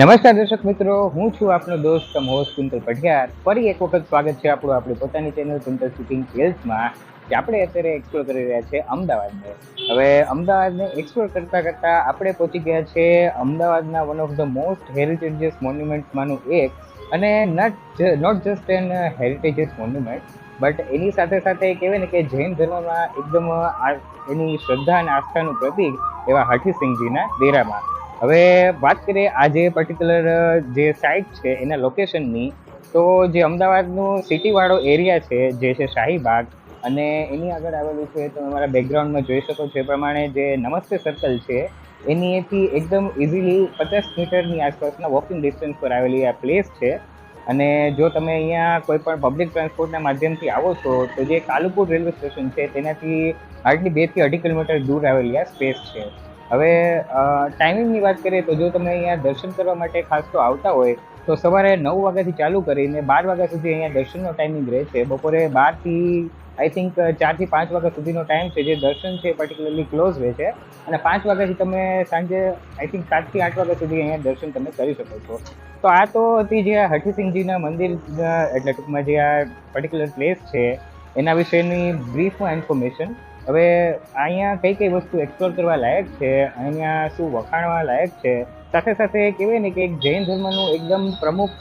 નમસ્કાર દર્શક મિત્રો, હું છું આપનો દોસ્ત હોસ્ટ કુંતલ પઢિયાર. ફરી એક વખત સ્વાગત છે આપણું આપણી પોતાની ચેનલ કુંતલ શૂટિંગ રિલ્સમાં, કે આપણે અત્યારે એક્સપ્લોર કરી રહ્યા છીએ અમદાવાદને. હવે અમદાવાદને એક્સપ્લોર કરતા કરતા આપણે પહોંચી ગયા છે અમદાવાદના one of the most heritageous મોન્યુમેન્ટ્સમાંનું એક. અને not just an heritageous monument, but એની સાથે સાથે કહેવાય ને કે જૈન ધર્મમાં એકદમ એની શ્રદ્ધા અને આસ્થાનું પ્રતીક એવા હઠીસિંહજીના ડેરામાં. હવે વાત કરીએ આ જે પર્ટિક્યુલર જે સાઇટ છે એના લોકેશનની, તો જે અમદાવાદનું સિટીવાળો એરિયા છે જે છે શાહીબાગ, અને એની આગળ આવેલું છે તમે અમારા બેકગ્રાઉન્ડમાં જોઈ શકો છો એ પ્રમાણે જે નમસ્તે સર્કલ છે એનીથી એકદમ ઇઝીલી 50 મીટરની આસપાસના વોકિંગ ડિસ્ટન્સ પર આવેલી આ પ્લેસ છે. અને જો તમે અહીંયા કોઈ પણ પબ્લિક ટ્રાન્સપોર્ટના માધ્યમથી આવો છો તો જે કાલુપુર રેલવે સ્ટેશન છે તેનાથી હાર્ડલી 2 થી 2.5 કિલોમીટર દૂર આવેલી આ સ્પેસ છે. હવે ટાઈમિંગની વાત કરીએ તો જો તમે અહીંયા દર્શન કરવા માટે ખાસ તો આવતા હોય તો સવારે 9 વાગ્યાથી ચાલુ કરીને 12 વાગ્યા સુધી અહીંયા દર્શનનો ટાઈમિંગ રહે છે. બપોરે 12થી આઈ થિંક 4 થી 5 વાગ્યા સુધીનો ટાઈમ છે જે દર્શન છે પર્ટિક્યુલરલી ક્લોઝ રહે છે. અને 5 વાગ્યાથી તમે સાંજે આઈ થિંક 7 થી 8 વાગ્યા સુધી અહીંયા દર્શન તમે કરી શકો છો. તો આ તો હતી જે હઠીસિંહજીના મંદિર, એટલે ટૂંકમાં જે આ પર્ટિક્યુલર પ્લેસ છે એના વિશેની બ્રીફમાં ઇન્ફોર્મેશન. હવે અહીંયા કઈ વસ્તુ એક્સપ્લોર કરવા લાયક છે, અહીંયા શું વખાણવા લાયક છે, સાથે સાથે કહેવાય ને કે એક જૈન ધર્મનું એકદમ પ્રમુખ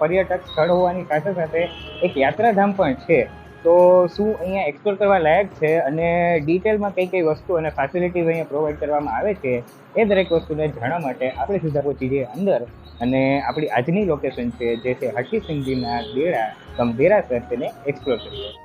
પર્યટક સ્થળ હોવાની સાથે સાથે એક યાત્રાધામ પણ છે. તો શું અહીંયા એક્સપ્લોર કરવા લાયક છે અને ડિટેલમાં કઈ વસ્તુ અને ફેસિલિટીઝ અહીંયા પ્રોવાઈડ કરવામાં આવે છે એ દરેક વસ્તુને જાણવા માટે આપણે સીધા પહોંચી જઈએ અંદર, અને આપણી આજની લોકેશન છે જે છે હઠીસિંહજીના ડેરા દેરાસર, તેને એક્સપ્લોર કરીએ.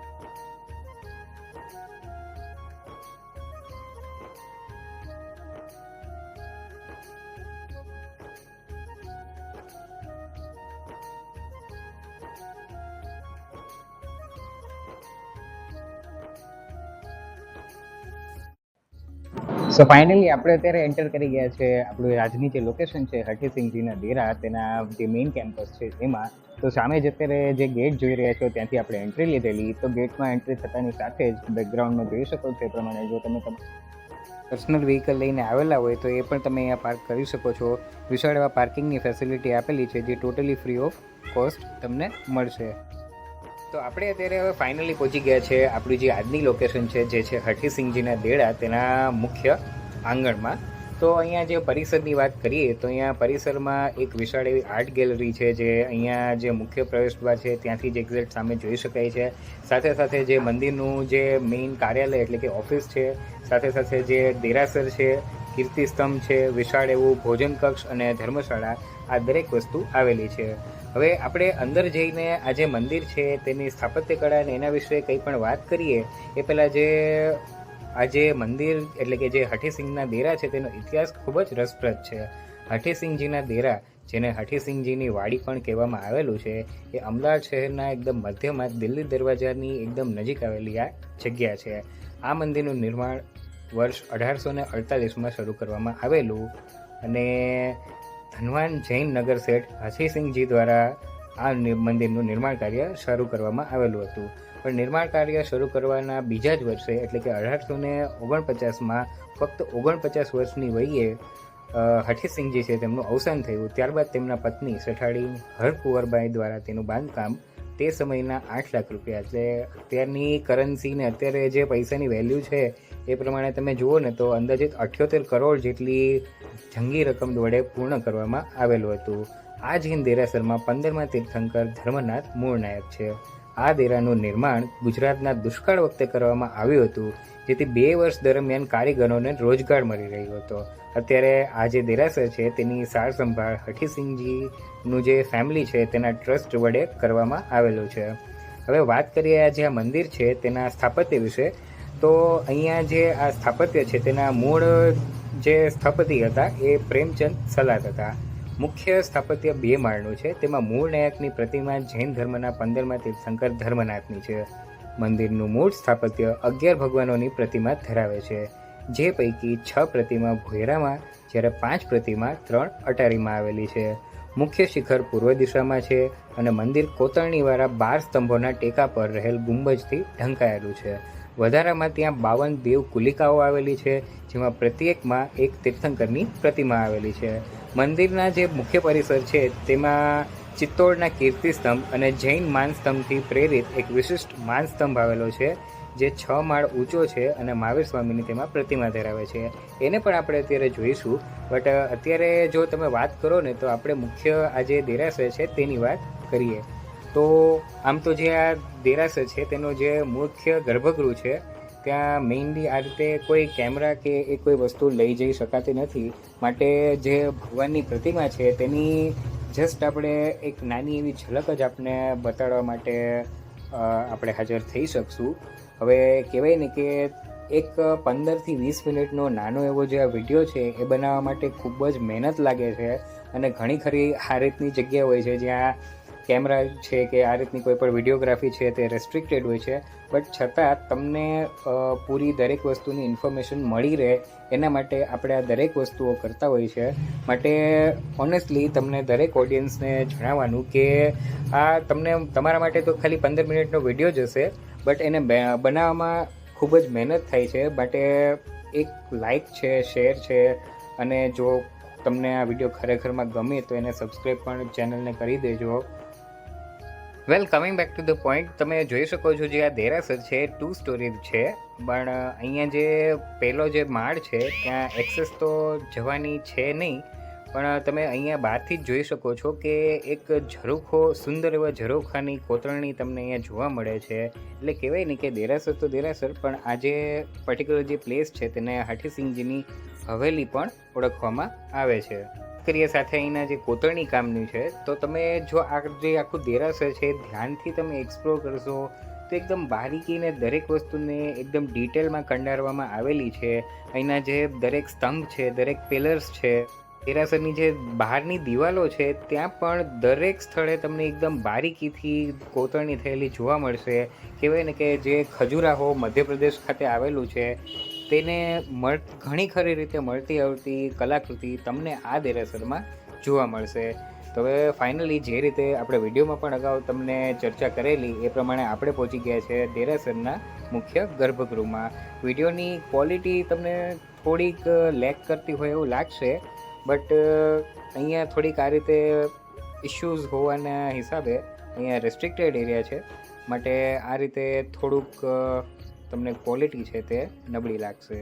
સો ફાઇનલી આપણે અત્યારે એન્ટર કરી ગયા છે આપણું આજની જે લોકેશન છે હઠીસિંહજીના ડેરા, તેના જે મેઇન કેમ્પસ છે એમાં. તો સામે જ અત્યારે જે ગેટ જોઈ રહ્યા છો ત્યાંથી આપણે એન્ટ્રી લીધેલી. તો ગેટમાં એન્ટ્રી થતાની સાથે જ બેકગ્રાઉન્ડમાં જોઈ શકો છો એ પ્રમાણે જો તમે પર્સનલ વ્હીકલ લઈને આવેલા હોય તો એ પણ તમે અહીંયા પાર્ક કરી શકો છો. વિશાળ એવા પાર્કિંગની ફેસિલિટી આપેલી છે જે ટોટલી ફ્રી ઓફ કોસ્ટ તમને મળશે. તો આપણે અત્યારે હવે ફાઇનલી પહોંચી ગયા છે આપણી જે આજની લોકેશન છે જે છે હઠીસિંહજીના ડેરા, તેના મુખ્ય આંગણમાં. તો અહીંયા જે પરિસરની વાત કરીએ તો અહીંયા પરિસરમાં એક વિશાળ એવી આર્ટ ગેલેરી છે જે અહીંયા જે મુખ્ય પ્રવેશદ્વાર છે ત્યાંથી જ એક્ઝેક્ટ સામે જોઈ શકાય છે. સાથે સાથે જે મંદિરનું જે મેઇન કાર્યાલય એટલે કે ઓફિસ છે, સાથે સાથે જે દેરાસર છે, કીર્તિસ્તંભ છે, વિશાળ એવું ભોજન કક્ષ અને ધર્મશાળા, આ દરેક વસ્તુ આવેલી છે. હવે આપણે અંદર જઈને આ જે મંદિર છે તેની સ્થાપત્ય કળા અને એના વિશે કંઈ પણ વાત કરીએ એ પહેલાં જે આ જે મંદિર એટલે કે જે હઠીસિંહના ડેરા છે તેનો ઇતિહાસ ખૂબ જ રસપ્રદ છે. હઠીસિંહજીના ડેરા, જેને હઠીસિંહજીની વાડી પણ કહેવામાં આવેલું છે, એ અમદાવાદ શહેરના એકદમ મધ્યમાં દિલ્હી દરવાજાની એકદમ નજીક આવેલી આ જગ્યા છે. આ મંદિરનું નિર્માણ વર્ષ 1848માં શરૂ કરવામાં આવેલું અને ધનવાન જૈન નગર શેઠ હઠીસિંહજી દ્વારા આ મંદિરનું નિર્માણ કાર્ય શરૂ કરવામાં આવેલું હતું. પણ નિર્માણ કાર્ય શરૂ કરવાના બીજા જ વર્ષે એટલે કે 1849માં ફક્ત 49 વર્ષની વયે હઠીસિંહજી છે તેમનું અવસાન થયું. ત્યારબાદ તેમના પત્ની સઠાડી હરકુંવરબાઈ દ્વારા તેનું બાંધકામ તે સમયના 8 લાખ રૂપિયા, એટલે અત્યારની કરન્સી ને અત્યારે જે પૈસાની વેલ્યુ છે એ પ્રમાણે તમે જુઓ ને તો અંદાજિત 78 કરોડ જેટલી જંગી રકમ વડે પૂર્ણ કરવામાં આવેલું હતું. આ જૈન દેરાસરમાં 15મા તીર્થંકર ધર્મનાથ મૂળ નાયક છે. આ દેરાનું નિર્માણ ગુજરાતના દુષ્કાળ વખતે કરવામાં આવ્યું હતું, જેથી 2 વર્ષ દરમિયાન કારીગરોને રોજગાર મળી રહ્યો હતો. અત્યારે આ જે દેરાસર છે તેની સાર સંભાળ હઠીસિંહજીનું જે ફેમિલી છે તેના ટ્રસ્ટ વડે કરવામાં આવેલું છે. હવે વાત કરીએ આ જે આ મંદિર છે તેના સ્થાપત્ય વિશે, તો અહીંયા જે આ સ્થાપત્ય છે તેના મૂળ જે સ્થપતિ હતા એ પ્રેમચંદ સલાત હતા. મુખ્ય સ્થાપત્ય 2 માળનું છે. તેમાં મૂળ નાયકની પ્રતિમા જૈન ધર્મના 15મા તીર્થંકર ધર્મનાથની છે. મંદિરનું મૂળ સ્થાપત્ય 11 ભગવાનોની પ્રતિમા ધરાવે છે, જે પૈકી 6 પ્રતિમા ભોયરામાં જ્યારે 5 પ્રતિમા 3 અટારીમાં આવેલી છે. મુખ્ય શિખર પૂર્વ દિશામાં છે અને મંદિર કોતરણીવાળા 12 સ્તંભોના ટેકા પર રહેલ ગુંબજથી ઢંકાયેલું છે. વધારામાં ત્યાં 52 દેવ કુલિકાઓ આવેલી છે, જેમાં પ્રત્યેકમાં એક તીર્થંકરની પ્રતિમા આવેલી છે. મંદિરના જે મુખ્ય પરિસર છે તેમાં ચિત્તોડના કીર્તિસ્તંભ અને જૈન માનસ્તંભથી પ્રેરિત એક વિશિષ્ટ માનસ્તંભ આવેલો છે, જે 6 માળ ઊંચો છે અને મહાવીર સ્વામીની તેમાં પ્રતિમા ધરાવે છે. એને પણ આપણે અત્યારે જોઈશું. બટ અત્યારે જો તમે વાત કરો ને તો આપણે મુખ્ય આ જે દેરાસર છે તેની વાત કરીએ. તો આમ તો જે આ દેરાસર છે તેનો જે મુખ્ય ગર્ભગૃહ છે ત્યાં મેઇનલી આ રીતે કોઈ કેમેરા કે એ કોઈ વસ્તુ લઈ જઈ શકાતી નથી, માટે જે ભગવાનની પ્રતિમા છે તેની જસ્ટ આપણે એક નાની એવી ઝલક જ આપણે બતાડવા માટે આપણે હાજર થઈ શકશું. હવે કહેવાય ને કે એક 15થી 20 મિનિટનો નાનો એવો જે આ વિડીયો છે એ બનાવવા માટે ખૂબ જ મહેનત લાગે છે, અને ઘણી ખરી આ રીતની જગ્યા હોય છે જ્યાં કેમેરા છે કે આ રીતની કોઈ પણ વિડીયોગ્રાફી છે તે રેસ્ટ્રિક્ટેડ હોય છે, બટ છતાં તમને પૂરી દરેક વસ્તુની ઇન્ફોર્મેશન મળી રહે એના માટે આપણે આ દરેક વસ્તુઓ કરતા હોય છે. માટે ઓનેસ્ટલી તમને દરેક ઓડિયન્સને જણાવવાનું કે આ તમને તમારા માટે તો ખાલી 15 મિનિટનો વિડીયો જ હશે, બટ એને બનાવવામાં ખૂબ જ મહેનત થાય છે. માટે એક લાઇક છે, શેર છે, અને જો તમને આ વિડીયો ખરેખરમાં ગમે તો એને સબસ્ક્રાઈબ પણ ચેનલને કરી દેજો. Well, coming back to the point, તમે જોઈ શકો છો જે આ દેરાસર છે 2 સ્ટોરી છે, પણ અહીંયા જે પહેલો જે માળ છે ત્યાં એક્સેસ તો જવાની છે નહીં, પણ તમે અહીંયા બહારથી જ જોઈ શકો છો કે એક ઝરૂખો, સુંદર એવા ઝરૂખાની કોતરણી તમને અહીંયા જોવા મળે છે. એટલે કહેવાય ને કે દેરાસર તો દેરાસર, પણ આ જે પર્ટિક્યુલર જે પ્લેસ છે તેને હાથીસિંહજીની હવેલી પણ ઓળખવામાં આવે છે. કરીએ સાથે અહીંના જે કોતરણી કામની છે, તો તમે જો આ જે આખું દેરાસર છે ધ્યાનથી તમે એક્સપ્લોર કરશો તો એકદમ બારીકીને દરેક વસ્તુને એકદમ ડિટેલમાં કંડારવામાં આવેલી છે. અહીંના જે દરેક સ્તંભ છે, દરેક પિલર્સ છે, દેરાસરની જે બહારની દિવાલો છે ત્યાં પણ દરેક સ્થળે તમને એકદમ બારીકીથી કોતરણી થયેલી જોવા મળશે. કહેવાય ને કે જે ખજુરાહો મધ્યપ્રદેશ ખાતે આવેલું છે તેને ઘણી ખરી રીતે મળતી આવતી કલાકૃતિ તમને આ દેરાસરમાં જોવા મળશે. તો હવે ફાઇનલી જે રીતે આપણે વિડીયોમાં પણ અગાઉ તમને ચર્ચા કરેલી એ પ્રમાણે આપણે પહોંચી ગયા છે દેરાસરના મુખ્ય ગર્ભગૃહમાં. વિડીયોની ક્વોલિટી તમને થોડીક લેક કરતી હોય એવું લાગશે, બટ અહીંયા થોડીક આ રીતે ઇશ્યુઝ હોવાના હિસાબે અહીંયા રેસ્ટ્રિક્ટેડ એરિયા છે, માટે આ રીતે થોડુંક તમને ક્વોલિટી છે તે નબળી લાગશે.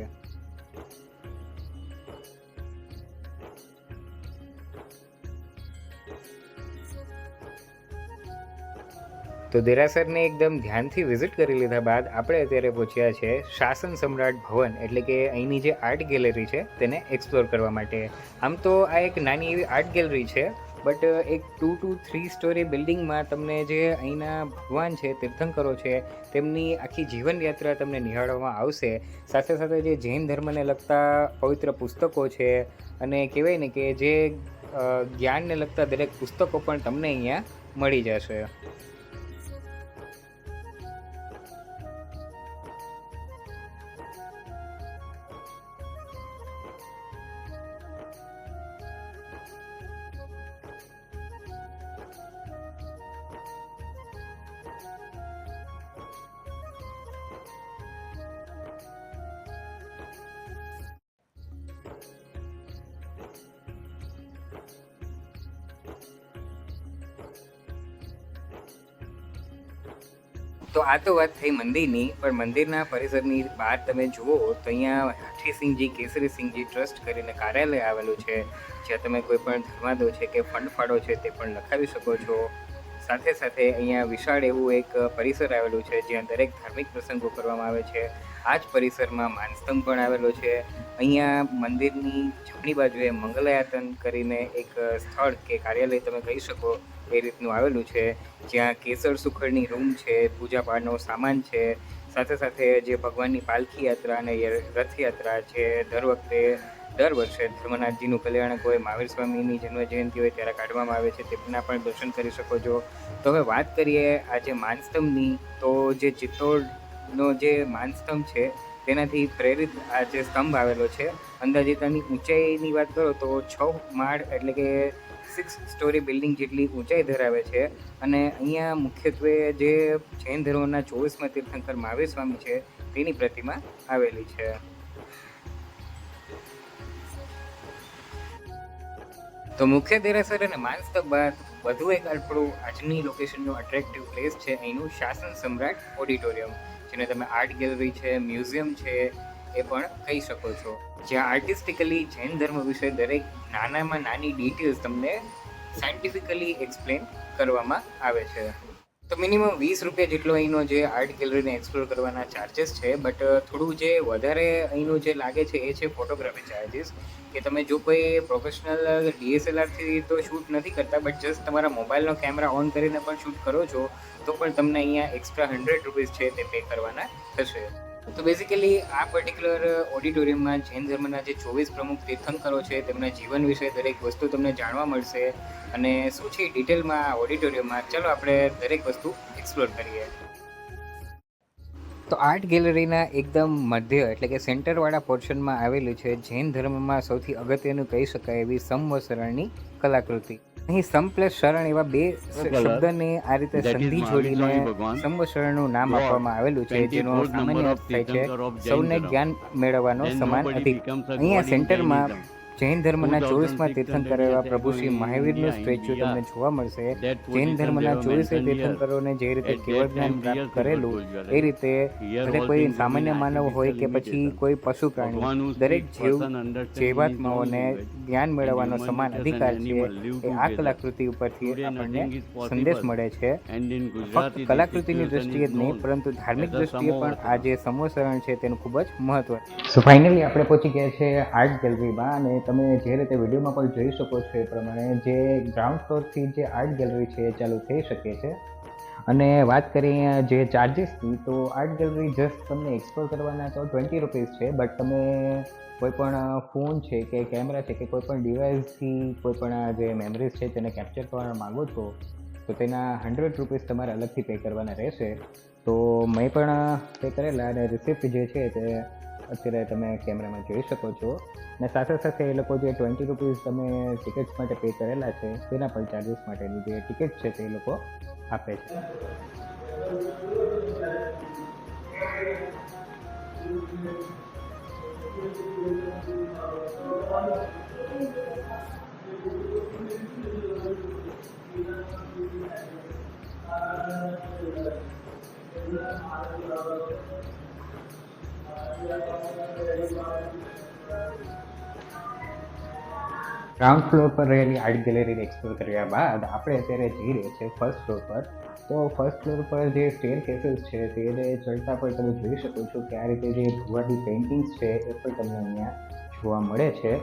તો દેરાસરને એકદમ ધ્યાનથી વિઝિટ કરી લીધા બાદ આપણે અત્યારે પહોંચ્યા છે શાસન સમ્રાટ ભવન, એટલે કે અહીંની જે આર્ટ ગેલેરી છે તેને એક્સપ્લોર કરવા માટે. આમ તો આ એક નાની એવી આર્ટ ગેલેરી છે, બટ એક 2 to 3 સ્ટોરી બિલ્ડિંગમાં તમને જે અહીંના ભગવાન છે, તીર્થંકરો છે, તેમની આખી જીવનયાત્રા તમને નિહાળવામાં આવશે. સાથે સાથે જે જૈન ધર્મને લગતા પવિત્ર પુસ્તકો છે, અને કહેવાય ને કે જે જ્ઞાનને લગતા દરેક પુસ્તકો પણ તમને અહીંયા મળી જશે. તો આ તો વાત થઈ મંદિરની, પણ મંદિરના પરિસરની બહાર તમે જુઓ તો અહીંયા હાથીસિંહજી કેસરીસિંહજી ટ્રસ્ટ કરીને કાર્યાલય આવેલું છે, જ્યાં તમે કોઈ પણ ધર્માદો છે કે ફંડ ફાળો છે તે પણ લખાવી શકો છો. સાથે સાથે અહીંયા વિશાળ એવું એક પરિસર આવેલું છે જ્યાં દરેક ધાર્મિક પ્રસંગો કરવામાં આવે છે. આ જ પરિસરમાં માનસ્તંભ પણ આવેલો છે. અહીંયા મંદિરની જમણી બાજુએ મંગલાયાતન કરીને એક સ્થળ કે કાર્યાલય તમે કહી શકો એ રીતનું આવેલું છે, જ્યાં કેસર સુખડની રૂમ છે, પૂજા પાઠનો સામાન છે, સાથે સાથે જે ભગવાનની પાલખી યાત્રા અને રથયાત્રા છે દર વર્ષે ધર્મનાથજીનું કલ્યાણક હોય, મહાવીર સ્વામીની જન્મ જયંતિ હોય ત્યારે કાઢવામાં આવે છે, તેમના પણ દર્શન કરી શકો છો. તો હવે વાત કરીએ આ જે માનસ્તંભની, તો જે ચિત્તોડનો જે માનસ્તંભ છે તેનાથી પ્રેરિત આ જે સ્તંભ આવેલો છે, અંદાજિત આની ઊંચાઈની વાત કરો તો 6 માળ એટલે કે 6 સ્ટોરી બિલ્ડિંગ જેટલી ઊંચાઈ ધરાવે છે. અને અહીંયા મુખ્યત્વે જે જૈન ધર્મના 24મા તીર્થંકર મહાવીર સ્વામી છે તેની પ્રતિમા આવેલી છે. તો મુખ્ય દેરાસર અને માનસ્તંભ બાદ વધુ એક આપણું આજની લોકેશનનું અટ્રેક્ટિવ પ્લેસ છે અહીંનું શાસન સમ્રાટ ઓડિટોરિયમ, જેને તમે આર્ટ ગેલેરી છે, મ્યુઝિયમ છે એ પણ કહી શકો છો, જ્યાં આર્ટિસ્ટિકલી જૈન ધર્મ વિશે દરેક નાનામાં નાની ડિટેલ્સ તમને સાયન્ટિફિકલી એક્સપ્લેન કરવામાં આવે છે. તો મિનિમમ 20 રૂપિયા જેટલો અહીંનો જે આર્ટ ગેલેરીને એક્સપ્લોર કરવાના ચાર્જિસ છે, બટ થોડું જે વધારે અહીંનું જે લાગે છે એ છે ફોટોગ્રાફી ચાર્જિસ, કે તમે જો કોઈ પ્રોફેશનલ DSLRથી તો શૂટ નથી કરતા, બટ જસ્ટ તમારા મોબાઈલનો કેમેરા ઓન કરીને પણ શૂટ કરો છો તો પણ તમને અહીંયા એક્સ્ટ્રા 100 રૂપીસ છે તે પે કરવાના થશે. તો બેઝિકલી આ પર્ટિક્યુલર ઓડિટોરિયમમાં જૈન ધર્મના જે 24 પ્રમુખ તીર્થંકરો છે તેમના જીવન વિશે દરેક વસ્તુ તમને જાણવા મળશે. અને શું છે ડિટેલમાં આ ઓડિટોરિયમમાં, ચાલો આપણે દરેક વસ્તુ એક્સપ્લોર કરીએ. તો આર્ટ ગેલેરીના એકદમ મધ્ય એટલે કે સેન્ટરવાળા પોર્શનમાં આવેલું છે જૈન ધર્મમાં સૌથી અગત્યનું કહી શકાય એવી સમવસરણની કલાકૃતિ. અહીં સમ પ્લસ શરણ એવા બે શબ્દને આ રીતે સંધિ જોડીને સમવસરણનું નામ આપવામાં આવેલું છે, જેનો સામાન્ય અર્થ થાય છે સૌને જ્ઞાન મેળવવાનો સમાન અધિકાર. અહીંયા સેન્ટરમાં જૈન ધર્મના 24માં તીર્થંકર એવા પ્રભુ શ્રી મહાવીરનું સ્ટેચ્યુ તમને જોવા મળશે. જૈન ધર્મના 24 તીર્થંકરોને જે રીતે કેવળ જ્ઞાન પ્રાપ્ત કરેલું એ રીતે ભલે કોઈ સામાન્ય માનવ હોય કે પછી કોઈ પશુ પ્રાણી, દરેક જીવાત્માઓને જ્ઞાન મેળવવાનો સમાન અધિકાર છે એ આ કલાકૃતિ ઉપરથી આપણને સંદેશ મળે છે. ફક્ત કલાકૃતિની દ્રષ્ટિએ જ નહીં પરંતુ ધાર્મિક દ્રષ્ટિએ પણ આ જે સમવસરણ છે તેનું ખૂબ જ મહત્વ છે. સો ફાઇનલી આપણે પહોંચી ગયા છે આર્ટ ગેલેરીમાં, અને તમે જે રીતે વિડીયોમાં પણ જોઈ શકો છો એ પ્રમાણે જે ગ્રાઉન્ડ ફ્લોરથી જે આર્ટ ગેલેરી છે એ ચાલુ થઈ શકે છે. અને વાત કરીએ જે ચાર્જિસની, તો આર્ટ ગેલેરી જસ્ટ તમને એક્સપ્લોર કરવાના તો 20 રૂપીસ છે, બટ તમે કોઈ પણ ફોન છે કે કેમેરા છે કે કોઈ પણ ડિવાઇસથી કોઈ પણ જે મેમરીઝ છે તેને કેપ્ચર કરવા માગો છો તો તેના 100 રૂપીસ તમારે અલગથી પે કરવાના રહેશે. તો મેં પણ પે કરેલા અને રિસિપ્ટ જે છે તે અત્યારે તમે કેમેરામાં જોઈ શકો છો. અને સાથે સાથે એ લોકો જે 20 રૂપીસ તમે ટિકિટ્સ માટે પે કરેલા છે તેના પણ ચાર્જિસ માટેની જે ટિકિટ છે તે એ લોકો આપે છે. ગ્રાઉન્ડ ફ્લોર પર રહેલી આર્ટ ગેલેરીને એક્સપ્લોર કર્યા બાદ આપણે અત્યારે જઈ રહ્યા છીએ ફર્સ્ટ ફ્લોર પર. તો ફર્સ્ટ ફ્લોર પર જે સ્ટેર કેસીસ છે તેને ચડતા પણ તમે જોઈ શકો છો કે આ રીતે જે ભગવાનની પેઇન્ટિંગ્સ છે એ પણ તમને અહીંયા જોવા મળે છે.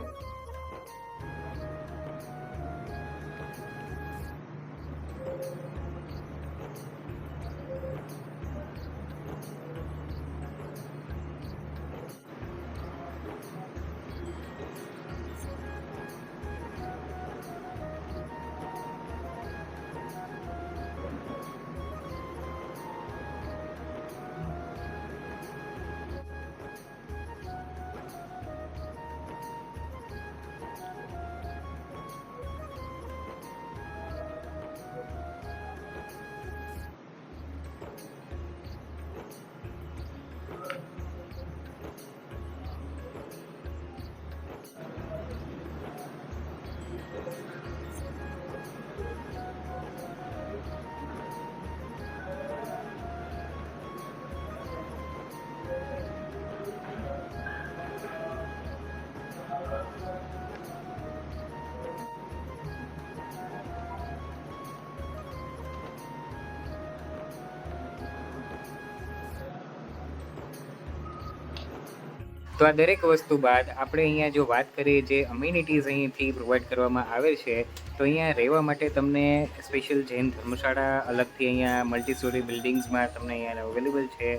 તો આ દરેક વસ્તુ બાદ આપણે અહીંયા જો વાત કરીએ જે અમ્યુનિટીઝ અહીંથી પ્રોવાઈડ કરવામાં આવે છે, તો અહીંયા રહેવા માટે તમને સ્પેશિયલ જૈન ધર્મશાળા અલગથી અહીંયા મલ્ટી સ્ટોરી બિલ્ડિંગ્સમાં તમને અહીંયા અવેલેબલ છે,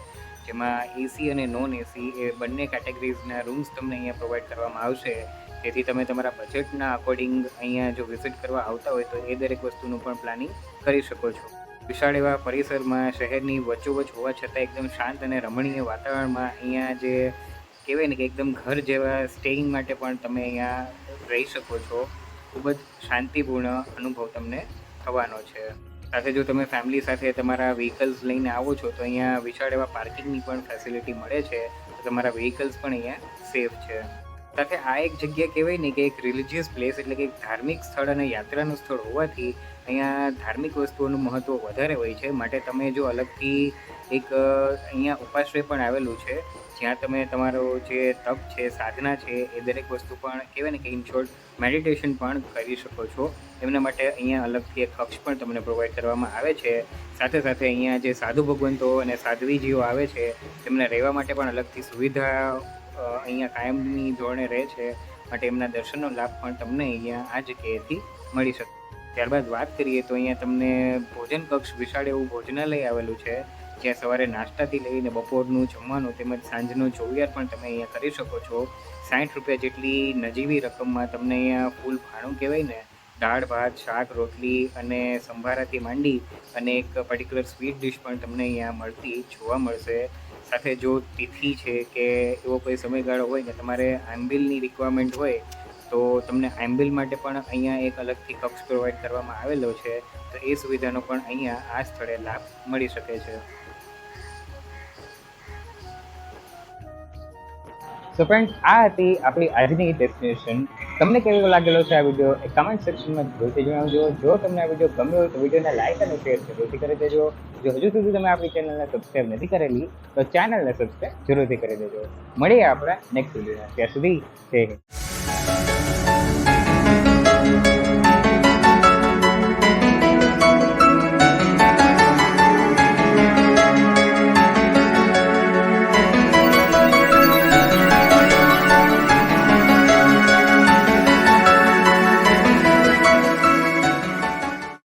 જેમાં એસી અને નોન એસી એ બંને કેટેગરીઝના રૂમ્સ તમને અહીંયા પ્રોવાઈડ કરવામાં આવશે. જેથી તમે તમારા બજેટના અકોર્ડિંગ અહીંયા જો વિઝિટ કરવા આવતા હોય તો એ દરેક વસ્તુનું પણ પ્લાનિંગ કરી શકો છો. વિશાળ એવા પરિસરમાં શહેરની વચ્ચોવચ્ચ હોવા છતાં એકદમ શાંત અને રમણીય વાતાવરણમાં અહીંયા જે કહેવાય ને કે એકદમ ઘર જેવા સ્ટેઇંગ માટે પણ તમે અહીંયા રહી શકો છો. ખૂબ જ શાંતિપૂર્ણ અનુભવ તમને થવાનો છે. સાથે જો તમે ફેમિલી સાથે તમારા વ્હીકલ્સ લઈને આવો છો તો અહીંયા વિશાળ એવા પાર્કિંગની પણ ફેસિલિટી મળે છે, તો તમારા વ્હીકલ્સ પણ અહીંયા સેફ છે. સાથે આ એક જગ્યા કહેવાય ને કે એક રિલિજિયસ પ્લેસ એટલે કે એક ધાર્મિક સ્થળ અને યાત્રાનું સ્થળ હોવાથી અહીંયા ધાર્મિક વસ્તુઓનું મહત્ત્વ વધારે હોય છે. માટે તમે જો અલગથી એક અહીંયા ઉપાશ્રય પણ આવેલું છે જ્યાં તમે તમારો જે તપ છે, સાધના છે, એ દરેક વસ્તુ પણ કહેવાય ને કે ઇન શોર્ટ મેડિટેશન પણ કરી શકો છો. એમના માટે અહીંયા અલગથી એક કક્ષ પણ તમને પ્રોવાઈડ કરવામાં આવે છે. સાથે સાથે અહીંયા જે સાધુ ભગવંતો અને સાધ્વીજીઓ આવે છે તેમને રહેવા માટે પણ અલગથી સુવિધા અહીંયા કાયમની ધોરણે રહે છે. માટે એમના દર્શનનો લાભ પણ તમને અહીંયા આ જગ્યાએથી મળી શકે. ત્યારબાદ વાત કરીએ તો અહીંયા તમને ભોજન કક્ષ વિશાળ એવું ભોજનાલય આવેલું છે જ્યાં સવારે નાસ્તાથી લઈને બપોરનું જમવાનું તેમજ સાંજનો ચોવિયાર પણ તમે અહીંયા કરી શકો છો. 60 રૂપિયા જેટલી નજીવી રકમમાં તમને અહીંયા ફૂલ ભાણું કહેવાય ને, દાળ ભાત, શાક, રોટલી અને સંભારાથી માંડી અને એક પર્ટિક્યુલર સ્વીટ ડિશ પણ તમને અહીંયા મળતી જોવા મળશે. સાથે જો તિથિ છે કે એવો કોઈ સમયગાળો હોય ને તમારે આંબિલની રિક્વાયરમેન્ટ હોય તો તમને આંબિલ માટે પણ અહીંયા એક અલગથી કક્ષ પ્રોવાઈડ કરવામાં આવેલો છે. તો એ સુવિધાનો પણ અહીંયા આ સ્થળે લાભ મળી શકે છે. સો ફ્રેન્ડ્સ, આ હતી આપણી આજની ડેસ્ટિનેશન. તમને કેવો લાગેલો છે આ વિડીયો એ કમેન્ટ સેક્શનમાં જરૂરથી જણાવજો. જો તમને આ વિડીયો ગમ્યો હોય તો વિડીયોને લાઈક અને શેર જરૂરથી કરી દેજો. જો હજુ સુધી તમે આપણી ચેનલને સબસ્ક્રાઈબ નથી કરેલી તો ચેનલને સબસ્ક્રાઈબ જરૂરથી કરી દેજો. મળીએ આપણે નેક્સ્ટ વિડીયોમાં. ત્યાં સુધી જય હિન્દ.